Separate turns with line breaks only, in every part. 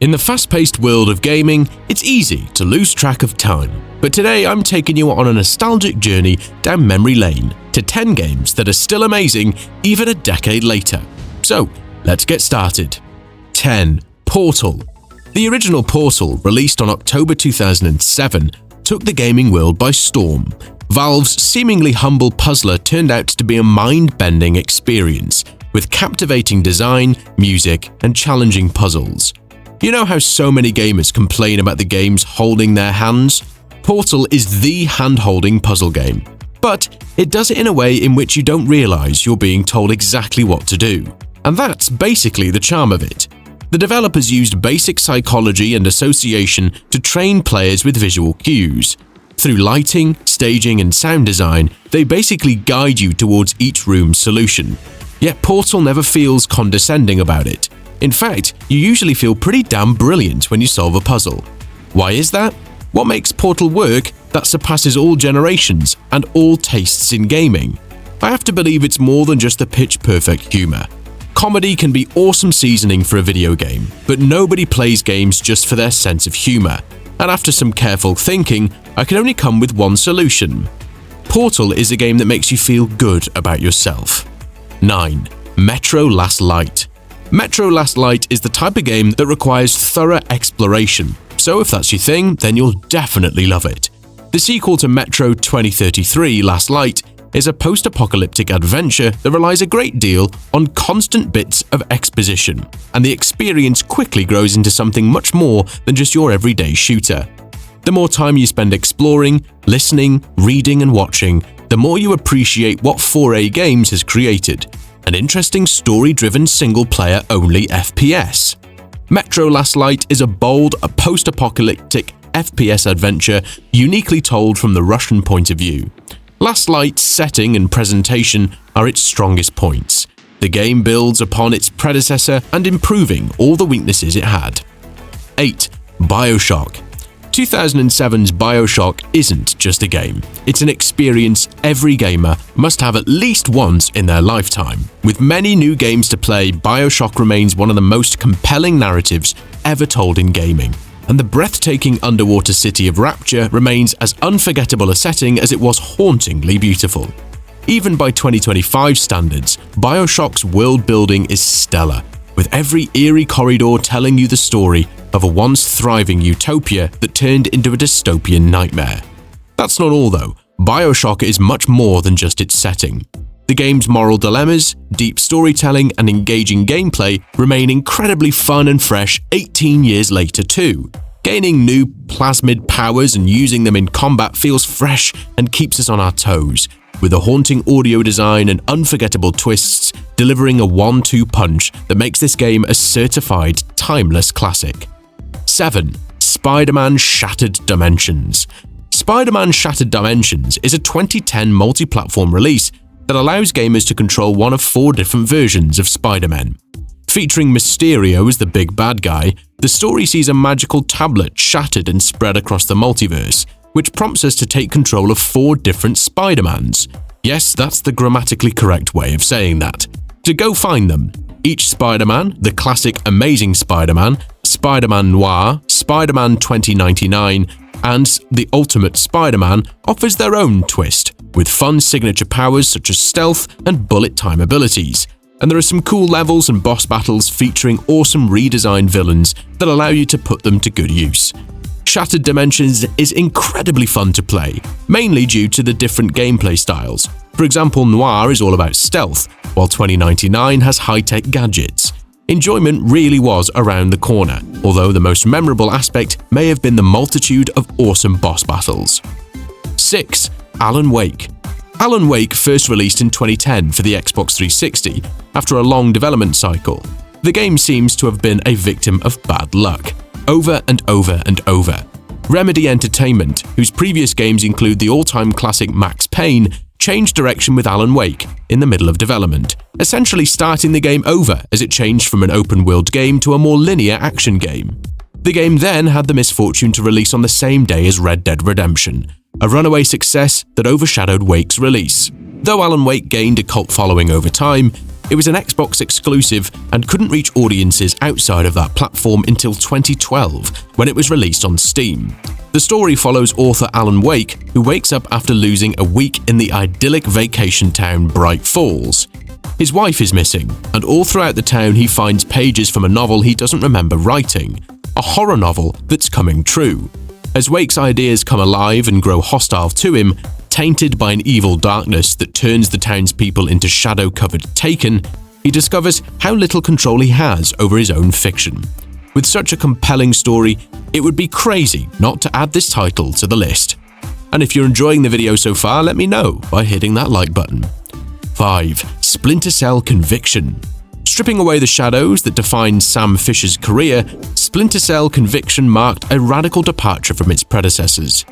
In the fast-paced world of gaming, it's easy to lose track of time. But today I'm taking you on a nostalgic journey down memory lane to 10 games that are still amazing even a decade later. So, let's get started. 10. Portal. The original Portal, released on October 2007, took the gaming world by storm. Valve's seemingly humble puzzler turned out to be a mind-bending experience, with captivating design, music, and challenging puzzles. You know how so many gamers complain about the games holding their hands? Portal is the hand-holding puzzle game, but it does it in a way in which you don't realize you're being told exactly what to do. And that's basically the charm of it. The developers used basic psychology and association to train players with visual cues. Through lighting, staging, and sound design, they basically guide you towards each room's solution. Yet Portal never feels condescending about it. In fact, you usually feel pretty damn brilliant when you solve a puzzle. Why is that? What makes Portal work that surpasses all generations and all tastes in gaming? I have to believe it's more than just the pitch-perfect humor. Comedy can be awesome seasoning for a video game, but nobody plays games just for their sense of humor. And after some careful thinking, I can only come with one solution. Portal is a game that makes you feel good about yourself. 9. Metro Last Light. Metro Last Light is the type of game that requires thorough exploration, so if that's your thing, then you'll definitely love it. The sequel to Metro 2033 Last Light is a post-apocalyptic adventure that relies a great deal on constant bits of exposition, and the experience quickly grows into something much more than just your everyday shooter. The more time you spend exploring, listening, reading, and watching, the more you appreciate what 4A Games has created. An interesting story-driven single-player only FPS. Metro Last Light is a bold, post-apocalyptic FPS adventure uniquely told from the Russian point of view. Last Light's setting and presentation are its strongest points. The game builds upon its predecessor and improving all the weaknesses it had. 8. Bioshock. 2007's Bioshock isn't just a game. It's an experience every gamer must have at least once in their lifetime. With many new games to play, Bioshock remains one of the most compelling narratives ever told in gaming. And the breathtaking underwater city of Ratchet remains as unforgettable a setting as it was hauntingly beautiful. Even by 2025 standards, Bioshock's world building is stellar, with every eerie corridor telling you the story of a once thriving utopia that turned into a dystopian nightmare. That's not all though. Bioshock is much more than just its setting. The game's moral dilemmas, deep storytelling, and engaging gameplay remain incredibly fun and fresh 18 years later too. Gaining new plasmid powers and using them in combat feels fresh and keeps us on our toes, with a haunting audio design and unforgettable twists delivering a 1-2 punch that makes this game a certified timeless classic. 7. Spider-Man Shattered Dimensions. Spider-Man Shattered Dimensions is a 2010 multi-platform release that allows gamers to control one of 4 different versions of Spider-Man. Featuring Mysterio as the big bad guy, the story sees a magical tablet shattered and spread across the multiverse, which prompts us to take control of 4 different Spider-Mans. Yes, that's the grammatically correct way of saying that. To go find them. Each Spider-Man, the classic Amazing Spider-Man, Spider-Man Noir, Spider-Man 2099, and the Ultimate Spider-Man offers their own twist, with fun signature powers such as stealth and bullet time abilities. And there are some cool levels and boss battles featuring awesome redesigned villains that allow you to put them to good use. Shattered Dimensions is incredibly fun to play, mainly due to the different gameplay styles. For example, Noir is all about stealth, while 2099 has high-tech gadgets. Enjoyment really was around the corner, although the most memorable aspect may have been the multitude of awesome boss battles. 6. Alan Wake. Alan Wake first released in 2010 for the Xbox 360 after a long development cycle. The game seems to have been a victim of bad luck, over and over and over. Remedy Entertainment, whose previous games include the all-time classic Max Payne, changed direction with Alan Wake in the middle of development, essentially starting the game over as it changed from an open-world game to a more linear action game. The game then had the misfortune to release on the same day as Red Dead Redemption, a runaway success that overshadowed Wake's release. Though Alan Wake gained a cult following over time, It was an Xbox exclusive and couldn't reach audiences outside of that platform until 2012, when it was released on Steam. The story follows author Alan Wake, who wakes up after losing a week in the idyllic vacation town Bright Falls. His wife is missing, and all throughout the town he finds pages from a novel he doesn't remember writing, a horror novel that's coming true. As Wake's ideas come alive and grow hostile to him, tainted by an evil darkness that turns the townspeople into shadow-covered Taken, he discovers how little control he has over his own fiction. With such a compelling story, it would be crazy not to add this title to the list. And if you're enjoying the video so far, let me know by hitting that like button. 5. Splinter Cell Conviction. Stripping away the shadows that defined Sam Fisher's career, Splinter Cell Conviction marked a radical departure from its predecessors.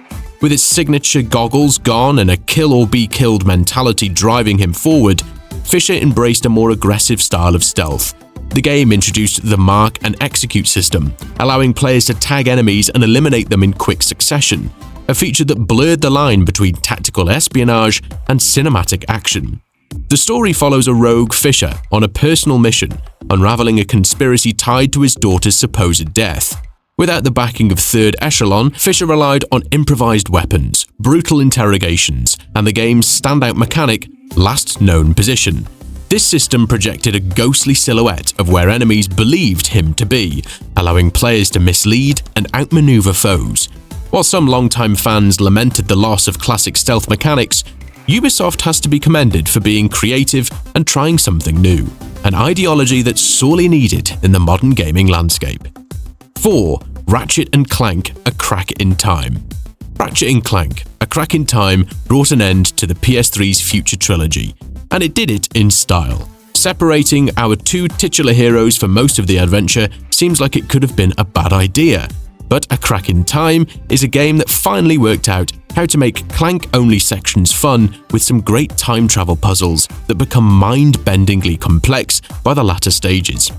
With its signature goggles gone and a kill-or-be-killed mentality driving him forward, Fisher embraced a more aggressive style of stealth. The game introduced the Mark and Execute system, allowing players to tag enemies and eliminate them in quick succession, a feature that blurred the line between tactical espionage and cinematic action. The story follows a rogue Fisher on a personal mission, unraveling a conspiracy tied to his daughter's supposed death. Without the backing of Third Echelon, Fisher relied on improvised weapons, brutal interrogations, and the game's standout mechanic, Last Known Position. This system projected a ghostly silhouette of where enemies believed him to be, allowing players to mislead and outmaneuver foes. While some longtime fans lamented the loss of classic stealth mechanics, Ubisoft has to be commended for being creative and trying something new, an ideology that's sorely needed in the modern gaming landscape. 4. Ratchet and Clank: A Crack in Time. Ratchet and Clank: A Crack in Time brought an end to the PS3's future trilogy, and it did it in style. Separating our two titular heroes for most of the adventure seems like it could have been a bad idea, but A Crack in Time is a game that finally worked out how to make Clank-only sections fun with some great time travel puzzles that become mind-bendingly complex by the latter stages.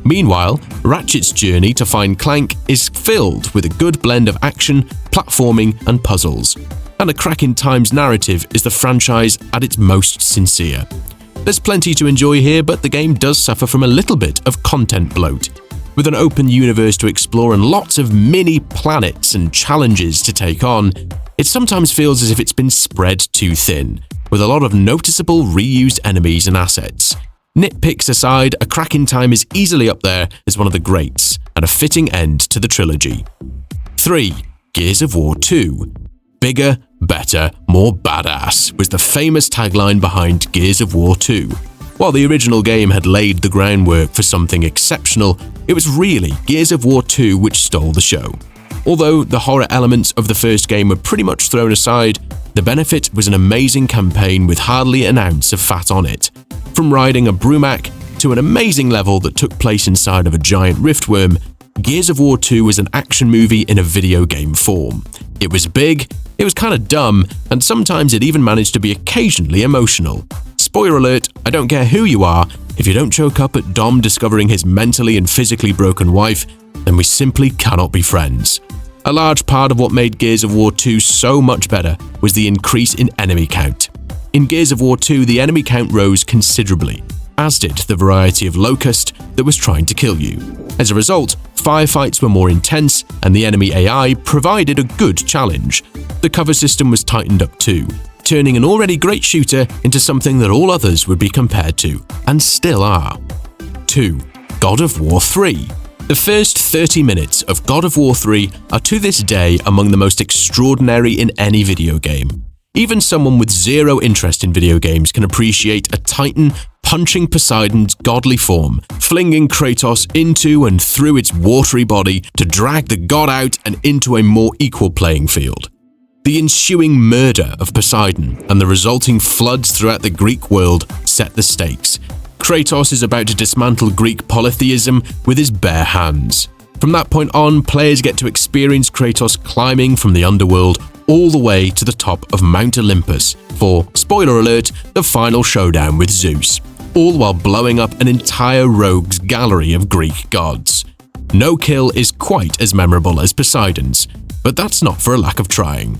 Meanwhile, Ratchet's journey to find Clank is filled with a good blend of action, platforming, and puzzles. And A Crack in Time's narrative is the franchise at its most sincere. There's plenty to enjoy here, but the game does suffer from a little bit of content bloat. With an open universe to explore and lots of mini planets and challenges to take on, it sometimes feels as if it's been spread too thin, with a lot of noticeable reused enemies and assets. Nitpicks aside, A Crack in Time is easily up there as one of the greats, and a fitting end to the trilogy. 3. Gears of War 2. Bigger, better, more badass was the famous tagline behind Gears of War 2. While the original game had laid the groundwork for something exceptional, it was really Gears of War 2 which stole the show. Although the horror elements of the first game were pretty much thrown aside, the benefit was an amazing campaign with hardly an ounce of fat on it. From riding a Brumac to an amazing level that took place inside of a giant riftworm, Gears of War 2 was an action movie in a video game form. It was big, it was kinda dumb, and sometimes it even managed to be occasionally emotional. Spoiler alert, I don't care who you are, if you don't choke up at Dom discovering his mentally and physically broken wife, then we simply cannot be friends. A large part of what made Gears of War 2 so much better was the increase in enemy count. In Gears of War 2, the enemy count rose considerably, as did the variety of locust that was trying to kill you. As a result, firefights were more intense and the enemy AI provided a good challenge. The cover system was tightened up too, turning an already great shooter into something that all others would be compared to, and still are. 2. God of War 3. The first 30 minutes of God of War 3 are to this day among the most extraordinary in any video game. Even someone with zero interest in video games can appreciate a Titan punching Poseidon's godly form, flinging Kratos into and through its watery body to drag the god out and into a more equal playing field. The ensuing murder of Poseidon and the resulting floods throughout the Greek world set the stakes. Kratos is about to dismantle Greek polytheism with his bare hands. From that point on, players get to experience Kratos climbing from the underworld all the way to the top of Mount Olympus for, spoiler alert, the final showdown with Zeus, all while blowing up an entire rogues gallery of Greek gods. No kill is quite as memorable as Poseidon's, but that's not for a lack of trying.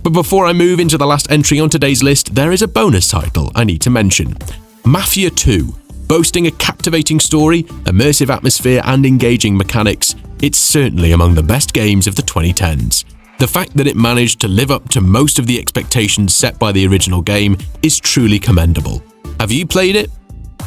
But before I move into the last entry on today's list, there is a bonus title I need to mention. Mafia 2. Boasting a captivating story, immersive atmosphere, and engaging mechanics, it's certainly among the best games of the 2010s. The fact that it managed to live up to most of the expectations set by the original game is truly commendable. Have you played it?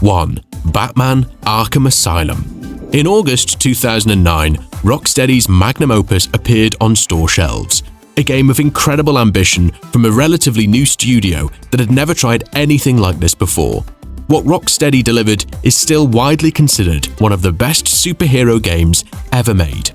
1. Batman: Arkham Asylum. In August 2009, Rocksteady's magnum opus appeared on store shelves. A game of incredible ambition from a relatively new studio that had never tried anything like this before. What Rocksteady delivered is still widely considered one of the best superhero games ever made.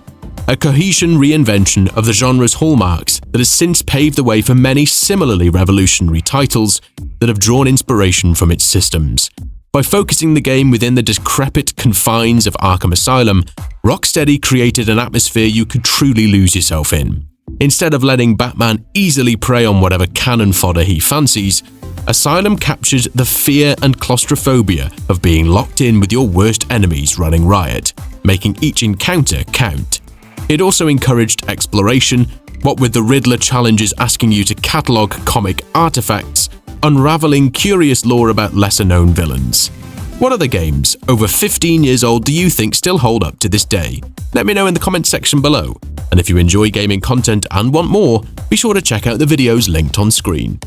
A cohesion reinvention of the genre's hallmarks that has since paved the way for many similarly revolutionary titles that have drawn inspiration from its systems. By focusing the game within the decrepit confines of Arkham Asylum, Rocksteady created an atmosphere you could truly lose yourself in. Instead of letting Batman easily prey on whatever cannon fodder he fancies, Asylum captures the fear and claustrophobia of being locked in with your worst enemies running riot, making each encounter count. It also encouraged exploration, what with the Riddler challenges asking you to catalogue comic artifacts, unraveling curious lore about lesser-known villains. What other games, over 15 years old, do you think still hold up to this day? Let me know in the comments section below. And if you enjoy gaming content and want more, be sure to check out the videos linked on screen.